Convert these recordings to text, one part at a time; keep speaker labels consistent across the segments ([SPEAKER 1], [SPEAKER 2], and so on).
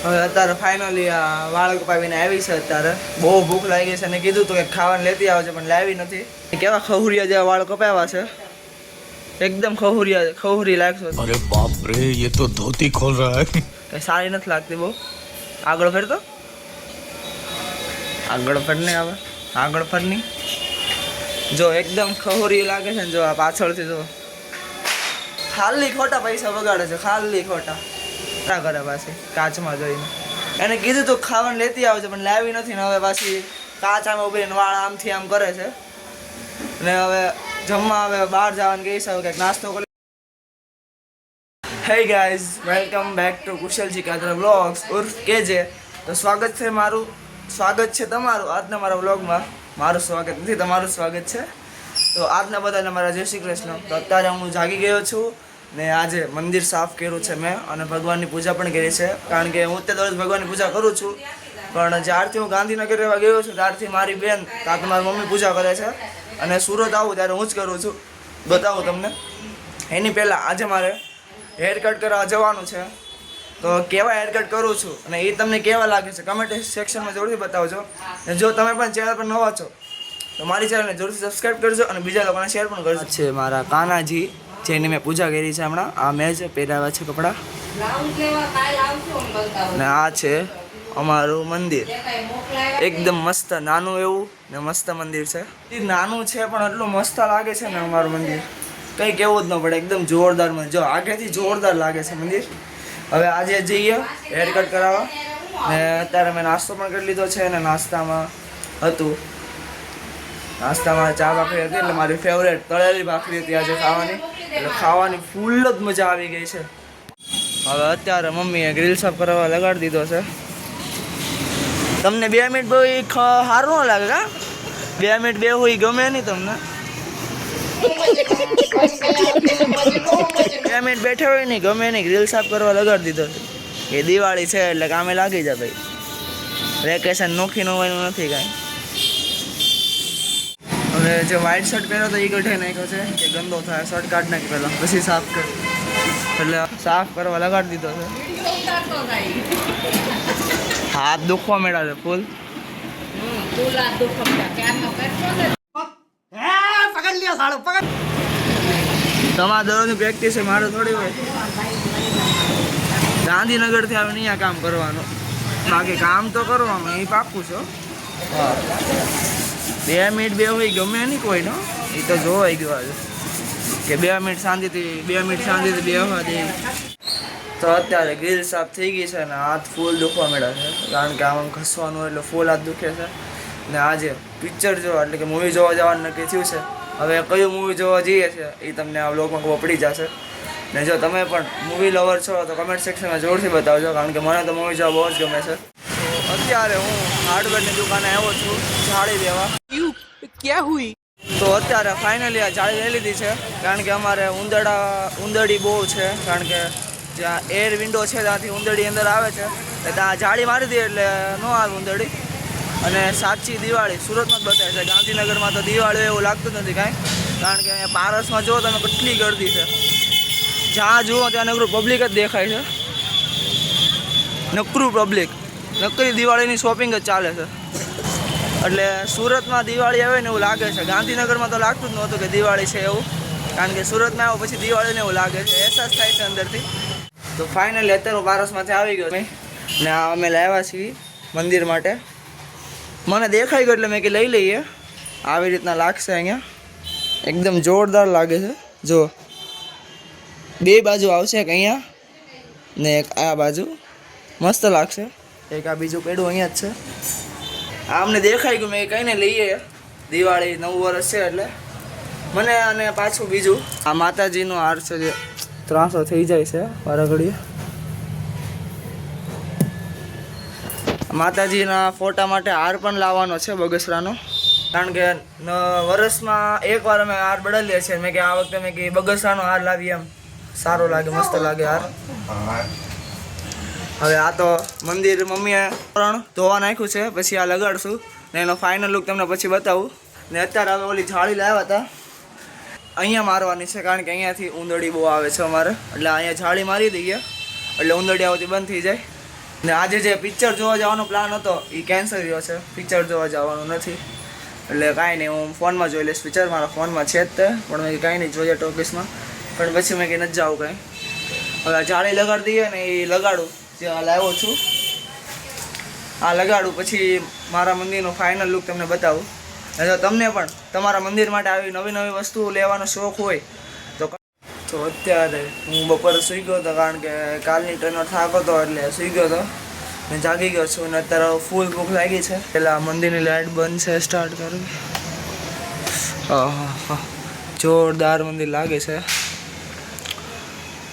[SPEAKER 1] હવે અત્યારે ફાઇનલી આ વાળ કપાવીને આવી છે. અત્યારે બહુ ભૂખ લાગી છે અને કીધું તું કે ખાવાનું લેતી આવજે, પણ લાવી નથી. કેવા ખહુરિયા જેવા વાળ કપાવ્યા છે, એકદમ ખહુરી લાગશે.
[SPEAKER 2] અરે બાપ રે, ये तो धोती खोल रहा है.
[SPEAKER 1] કઈ સારી નથી લાગતી બહુ. આગળ ફેર તો આગળ ફેર નહીં આવે, આગળ ફેર નહીં. જો એકદમ ખહુરી લાગે છે ને. જો આ પાછળથી જો ખાલી ખોટા પૈસા બગાડે છે, ખાલી ખોટા. ના કરે પાછી કાચમાં જોઈને. એને કીધું તું ખાવાનું લેતી આવજે, પણ લાવી નથી ને હવે પાછી કાચામાં ઉભી રહીને વાળ આમથી આમ કરે છે. અને હવે જમવા હવે બહાર જવાનું કહી છે, કંઈક નાસ્તો કરી. Hey guys, welcome back to Kushalji Kadara vlogs ઉર્ફ કેજે. તો સ્વાગત છે તમારું આજના મારા વ્લોગમાં. મારું સ્વાગત નથી, તમારું સ્વાગત છે. તો આજના બધાને મારા જય શ્રી કૃષ્ણ. તો અત્યારે હું જાગી ગયો છું ને આજે મંદિર સાફ કર્યું છે મેં, અને ભગવાનની પૂજા પણ કરી છે. કારણ કે હું તે દરરોજ ભગવાનની પૂજા કરું છું, પણ જ્યારથી હું ગાંધીનગર રહેવા ગયો છું ત્યારથી મારી બેન કાં મારી મમ્મી પૂજા કરે છે, અને સુરત આવું ત્યારે હું જ કરું છું. બતાવું તમને. એની પહેલાં આજે મારે હેર કટ કરવા જવાનું છે. તો કેવા હેર કટ કરું છું અને એ તમને કેવા લાગે છે કમેન્ટ સેક્શનમાં જરૂરથી બતાવજો. અને જો તમે પણ ચેનલ પર નવા છો તો મારી ચેનલને જરૂરથી સબસ્ક્રાઈબ કરજો અને બીજા લોકોને શેર પણ કરજો. છે મારા કાનાજી, જેની મેં પૂજા કરી છે હમણાં. આ મેં જ પહેરાવ્યા છે કપડાં. ને આ છે અમારું મંદિર, એકદમ મસ્ત નાનું એવું ને મસ્ત મંદિર છે. નાનું છે પણ એટલું મસ્ત લાગે છે ને અમારું મંદિર, કંઈ કહેવું જ ન પડે. એકદમ જોરદાર મંદિર, જો આગળથી જોરદાર લાગે છે મંદિર. હવે આજે જઈએ હેર કટ કરાવવા. ને અત્યારે મેં નાસ્તો પણ કરી લીધો છે, અને નાસ્તામાં ચા ભાખરી હતી, એટલે મારી ફેવરેટ તળેલી ભાખરી હતી આજે ખાવાની. એટલે ખાવાની ફૂલ જ મજા આવી ગઈ છે. હવે અત્યારે મમ્મીએ ગ્રીલ સાફ કરવા લગાડી દીધો છે. તમને 2 મિનિટ બહુ સારું ન લાગે કા? 2 મિનિટ બે હોય ગમે નહીં તમને? 2 મિનિટ બેઠે હોય નહીં ગમે નહીં. ગ્રીલ સાફ કરવા લગાડી દીધો છે. એ દિવાળી છે એટલે કામે લાગી જાય ભાઈ. વેકેશન નોખી ન હોય નથી કાંઈ. હવે જે વ્હાઈટ શર્ટ પહેર્યો તો એ ગઢે નાખ્યો છે કે ગંદો થાય, શર્ટ કાઢ નાખી પહેલાં પછી સાફ કર. એટલે સાફ કરવા લગાડી દીધો છે. હાથ દુખવા મળ્યા છે ફૂલ. તમારા દરરોજની પ્રેક્ટિસ છે, મારે થોડી હોય. ગાંધીનગરથી આવે અહીંયા કામ કરવાનું, બાકી કામ તો કરવાનું એ પાક્કું છે. હા, 2 મિનિટ બે હોય ગમે નહીં કોઈનો. એ તો જોવાઈ ગયો આજે કે 2 મિનિટ શાંતિથી બેહવા દે. તો અત્યારે ગ્રીલ સાફ થઈ ગઈ છે અને હાથ ફૂલ દુખવા મળ્યા છે, કારણ કે આમ ઘસવાનું એટલે ફૂલ હાથ દુખે છે. ને આજે પિક્ચર જોવા એટલે કે મૂવી જોવા જવાનું નક્કી થયું છે. હવે કયું મૂવી જોવા જઈએ છે એ તમને આ વ્લોગમાં ખબર પડી જશે. ને જો તમે પણ મૂવી લવર છો તો કમેન્ટ સેક્શનમાં જોરથી બતાવજો, કારણ કે મને તો મૂવી જોવા બહુ જ ગમે છે. અત્યારે હું હાર્ડવેરની દુકાને આવ્યો છું જાળી લેવા. ક્યાં હુઈ? તો અત્યારે ફાઇનલી આ જાળી લઈ લીધી છે, કારણ કે અમારે ઉંદરડી બહુ છે. કારણ કે જ્યાં એર વિન્ડો છે ત્યાંથી ઉંદરડી અંદર આવે છે, એટલે ત્યાં જાળી મારી દઈએ એટલે ન આવે ઉંદરડી. અને સાચી દિવાળી સુરતમાં જ બતાવે છે, ગાંધીનગરમાં તો દિવાળી એવું લાગતું જ નથી કાંઈ. કારણ કે અહીંયા પારસમાં જુઓ તમે કેટલી ગરદી છે, જ્યાં જુઓ ત્યાં નકરું પબ્લિક જ દેખાય છે. નકરું પબ્લિક, નકરી દિવાળીની શોપિંગ જ ચાલે છે. એટલે સુરતમાં દિવાળી આવે ને એવું લાગે છે. ગાંધીનગરમાં તો લાગતું જ નહોતું કે દિવાળી છે એવું, કારણ કે સુરતમાં આવો પછી દિવાળીને એવું લાગે છે, અહેસાસ થાય છે અંદરથી. તો ફાઇનલી અત્યારે હું પારસમાંથી આવી ગયો ને અમે લાવ્યા છીએ મંદિર માટે. મને દેખાઈ ગયો એટલે મેં કે લઈ લઈએ. આવી રીતના લાગશે અહીંયા, એકદમ જોરદાર લાગે છે. જો 2 બાજુ આવશે, એક અહીંયા ને એક આ બાજુ. મસ્ત લાગશે. એક આ બીજું પેડું અહીંયા જ છે. આ અમને દેખાઈ ગયું, મેં કહીને લઈએ. દિવાળી નવું વર્ષ છે એટલે મને. અને પાછું બીજું આ માતાજીનો હાર છે જે ત્રાસો થઈ જાય છે વારાઘડીએ. માતાજીના ફોટા માટે હાર પણ લાવવાનો છે બગસરાનો, કારણ કે વર્ષમાં એકવાર અમે હાર બદલીએ છીએ. મેં કે આ વખતે મેં કે બગસરાનો હાર લાવીએ, એમ સારો લાગે, મસ્ત લાગે હાર. હવે આ તો મંદિર મમ્મીએ પણ ધોવા નાખ્યું છે, પછી આ લગાડશું ને એનો ફાઇનલ લુક તમને પછી બતાવું. ને અત્યારે હવે ઓલી જાળી લાવ્યા હતા અહીંયા મારવાની છે, કારણ કે અહીંયાથી ઉંદરડી બહુ આવે છે અમારે. એટલે અહીંયા જાળી મારી દઈએ એટલે ઉંદરડી આવતી બંધ થઈ જાય. ને આજે જે પિક્ચર જોવા જવાનો પ્લાન હતો એ કેન્સલ રહ્યો છે. પિક્ચર જોવા જવાનું નથી એટલે કાંઈ નહીં, હું ફોનમાં જોઈ લઈશ પિક્ચર. મારા ફોનમાં છે જ તે, પણ મેં કાંઈ નહીં જોઈએ ટોકીસમાં. પણ પછી મેં કંઈ નથી જાઉં કાંઈ. હવે જાળી લગાડી દઈએ ને એ લગાડું જે લાવ્યો છું આ લગાડું, પછી મારા મંદિરનો ફાઇનલ લુક તમને બતાવું. અને જો તમને પણ તમારા મંદિર માટે આવી નવી નવી વસ્તુઓ લેવાનો શોખ હોય તો અત્યારે હું બપોરે સૂઈ ગયો હતો, કારણ કે કાલની ટ્રેનનો થાક હતો એટલે સૂઈ ગયો હતો ને જાગી ગયો છું. અને અત્યારે ફૂલ ભૂખ લાગી છે. પહેલાં મંદિરની લાઇટ બંધ છે, સ્ટાર્ટ કરવી. હા, જોરદાર મંદિર લાગે છે.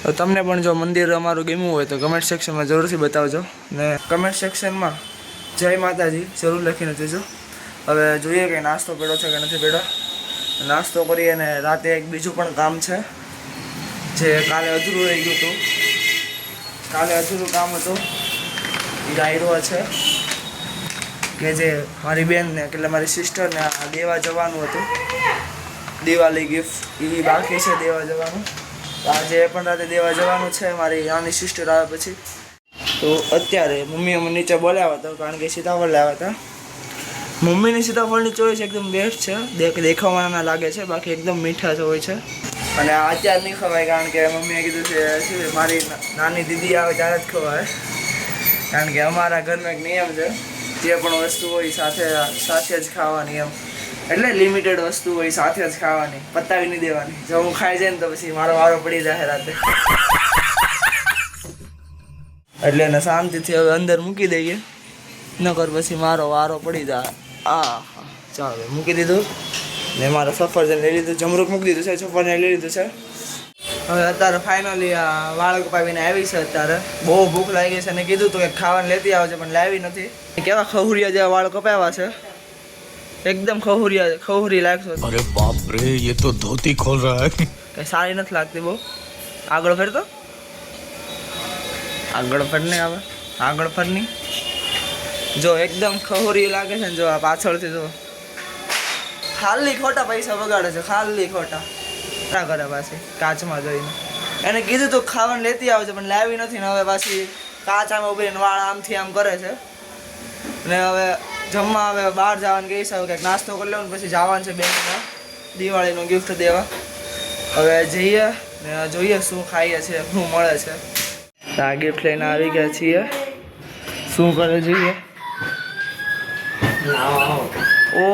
[SPEAKER 1] તો તમને પણ જો મંદિર અમારું ગમ્યું હોય તો કમેન્ટ સેક્શનમાં જરૂરથી બતાવજો. ને કમેન્ટ સેક્શનમાં જય માતાજી જરૂર લખીને જજો. હવે જોઈએ કે નાસ્તો પેડો છે કે નથી પેડો. નાસ્તો કરીએ અને રાતે એક બીજું પણ કામ છે જે કાલે અધૂરું રહી ગયું હતું. કાલે અધૂરું કામ હતું એ ડાયરો છે કે જે મારી બેનને એટલે મારી સિસ્ટરને આ દેવા જવાનું હતું. દિવાળી ગિફ્ટ એ બાકી છે દેવા જવાનું. તો આજે પણ રાતે દેવા જવાનું છે મારી નાની સિસ્ટર આવે પછી. તો અત્યારે મમ્મીએ મને નીચે બોલાવ્યા હતા કારણ કે સીતાફળ લાવ્યા હતા. મમ્મીની સીતાફળની ચોઈસ એકદમ બેસ્ટ છે, દેખાવામાં ના લાગે છે, બાકી એકદમ મીઠા જ હોય છે. અને અત્યારે નહીં ખવાય કારણ કે મમ્મીએ કીધું છે શું મારી નાની દીદી આવે ત્યારે જ ખવાય. કારણ કે અમારા ઘરનો એક નિયમ છે જે પણ વસ્તુ હોય સાથે જ ખાવાની. એમ એટલે લિમિટેડ વસ્તુ હોય સાથે જ ખાવાની, પતાવી નહીં દેવાની. જો હું ખાઈ જાય ને તો પછી મારો વારો પડી જાય રાતે. એટલે એને શાંતિથી હવે અંદર મૂકી દઈએ, નકર પછી મારો વારો પડી જાય. ચાલો મૂકી દીધું ને મારા સફરજન લઈ લીધું, જમરૂક મૂકી દીધું છે, સફરજન લઈ લીધું છે. હવે અત્યારે ફાઇનલી આ વાળ કપાવીને આવી છે. અત્યારે બહુ ભૂખ લાગી છે અને કીધું તું કે ખાવાનું લેતી આવે છે પણ લાવી નથી. કેવા ખહુરિયા જેવા વાળ કપાવ્યા છે, એકદમ ખહુરી લાગશે.
[SPEAKER 2] अरे बाप रे ये तो धोती खोल रहा है.
[SPEAKER 1] કઈ સારી નથી લાગતી બહુ. આગળ ફેર તો આગળ ફર ને આવે આગળ ફરની જો એકદમ ખહુરી લાગે છે ને. જો આ પાછળથી જો ખાલી ખોટા પૈસા બગાડે છે, ખાલી ખોટા. ના કરે પાછી કાચમાં જોઈને એને કીધું તો ખાવાનું લેતી આવે છે પણ લાવી નથી. ને હવે પાછી કાચામાં ઉભી રહીને વાળ આમથી આમ કરે છે. ને હવે જમવા હવે બહાર જવાનું કહી છે, કંઈક નાસ્તો કરી લેવાનું પછી જવાનું છે બેનને દિવાળીનું ગિફ્ટ દેવા. હવે જઈએ ને જોઈએ શું ખાઈએ છીએ, શું મળે છે. આ ગિફ્ટ લઈને આવી ગયા છીએ, શું કરે જોઈએ. ઓ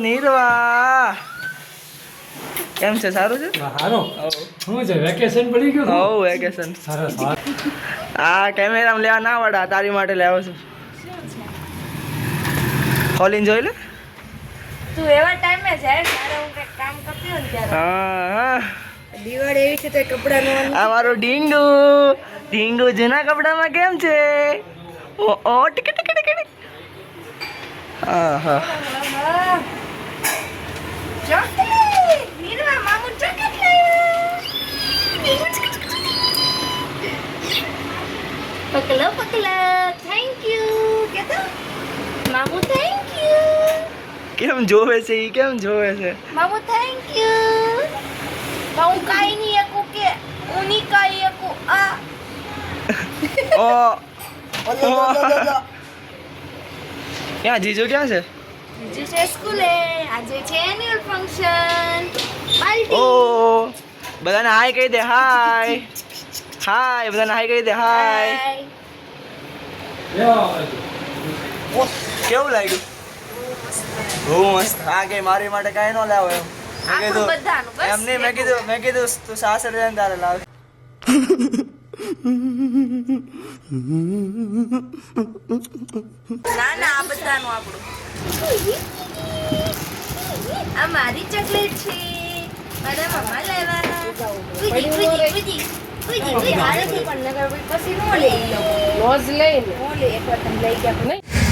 [SPEAKER 1] નીરવા કેમ છે? સારું છે?
[SPEAKER 3] હારો શું છે? વેકેશન પડી ગયું?
[SPEAKER 1] હો વેકેશન.
[SPEAKER 3] સરસ.
[SPEAKER 1] આ કેમેરામાં લેવા ના વડા, તારી માટે લાવ્યો છું. ખોલીને જોઈ લે.
[SPEAKER 4] તું એવા ટાઈમે જાય જ્યારે હું કંઈક કામ કરતી હોય ને ત્યારે.
[SPEAKER 1] હા,
[SPEAKER 4] દિવાળી એવી છે તો કપડાં નો
[SPEAKER 1] આ મારો ઢીંગુ જૂના કપડામાં કેમ છે? ઓ ટીકી ટીકી ટીકી. હા
[SPEAKER 4] ચોકલેટ નીરવા મામુ ચોકલેટ લાવ્યા. પકલો થેન્ક યુ કેતો મામુ થેન્ક યુ.
[SPEAKER 1] કેમ જોવે છે ઈ? કેમ જોવે છે?
[SPEAKER 4] મામુ થેન્ક યુ. હું કાઈ નહીં એકું કે હું નહીં કાઈ એકું આ
[SPEAKER 1] ઓ ક્યાં જીજુ ક્યાં છે?
[SPEAKER 4] બીજું છે સ્કૂલે. આજે છે એન્યુઅલ ફંક્શન પાર્ટી.
[SPEAKER 1] ઓ બધાને હાય કહી દે. હાય બધાને હાય કહી દે. હાય. કેવું લાગ્યું? બહુ મસ્ત. હા કે મારી માટે કાંઈ ન લાવો એમ મેં
[SPEAKER 4] આપણું બધાનું બસ
[SPEAKER 1] એમ નહીં. મેં કીધું તું સાસરે જઈને તારે લાવ.
[SPEAKER 4] ના આ બધાનું આપણું. આ મારી ચોકલેટ છે, મારા મમ્મા લાવ્યા.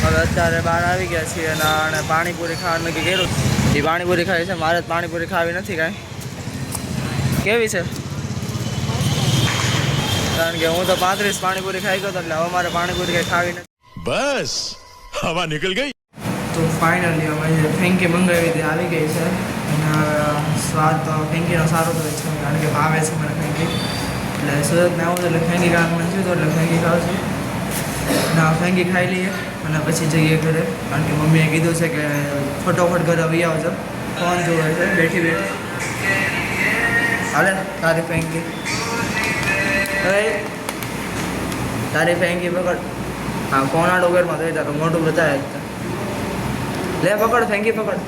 [SPEAKER 1] હવે અત્યારે બહાર આવી ગયા છીએ અને પાણીપુરી ખાવાનું નક્કી કર્યું. એ પાણીપુરી ખાવી છે. મારે પાણીપુરી ખાવી નથી કાંઈ. કેવી છે? કારણ કે હું તો 35 પાણીપુરી ખાઈ ગયો હતો એટલે હવે મારે પાણીપુરી કંઈ ખાવી નથી.
[SPEAKER 2] बस हवा निकल गई.
[SPEAKER 1] તો ફાઇનલી અમે જે ફેંકી મંગાવી હતી આવી ગઈ છે. અને સ્વાદ તો ફેંકીનો સારો તો છે કારણ કે ભાવે છે મને ફેંકી. એટલે સુરતને આવું એટલે ફેંકી ખાવાનું મને થયું એટલે ફેંકી ખાઉં છું. ના ફેંગી ખાઈ લઈએ અને પછી જઈએ ઘરે, કારણ કે મમ્મીએ કીધું છે કે ફટોફટ ઘરે આવી આવજો, ફોન જોવે છે બેઠી હાલે તારી ફેંગી, તારી ફેંગી પકડ. હા ફોન આડો ઘરમાં થઈ તારું મોટું બતાવે લે પકડ ફેંગી પકડ.